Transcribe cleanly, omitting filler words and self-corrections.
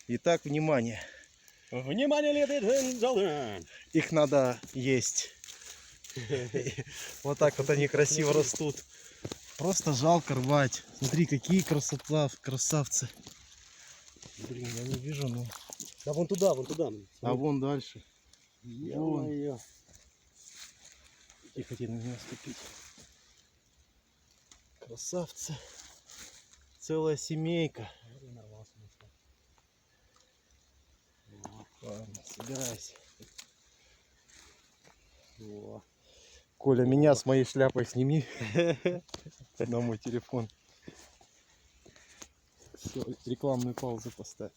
Итак, внимание. Внимание, ladies and gentlemen! Их надо есть. Вот так вот они красиво растут. Просто жалко рвать. Смотри, какие красавцы. Блин, я не вижу, ну. Да вон туда, вон туда. А вон дальше. Ё-моё. Тихо, тебе на меня ступить. Красавцы. Целая семейка. Ладно, собирайся. О. Коля, меня с моей шляпой сними на мой телефон. Все, рекламную паузу поставь.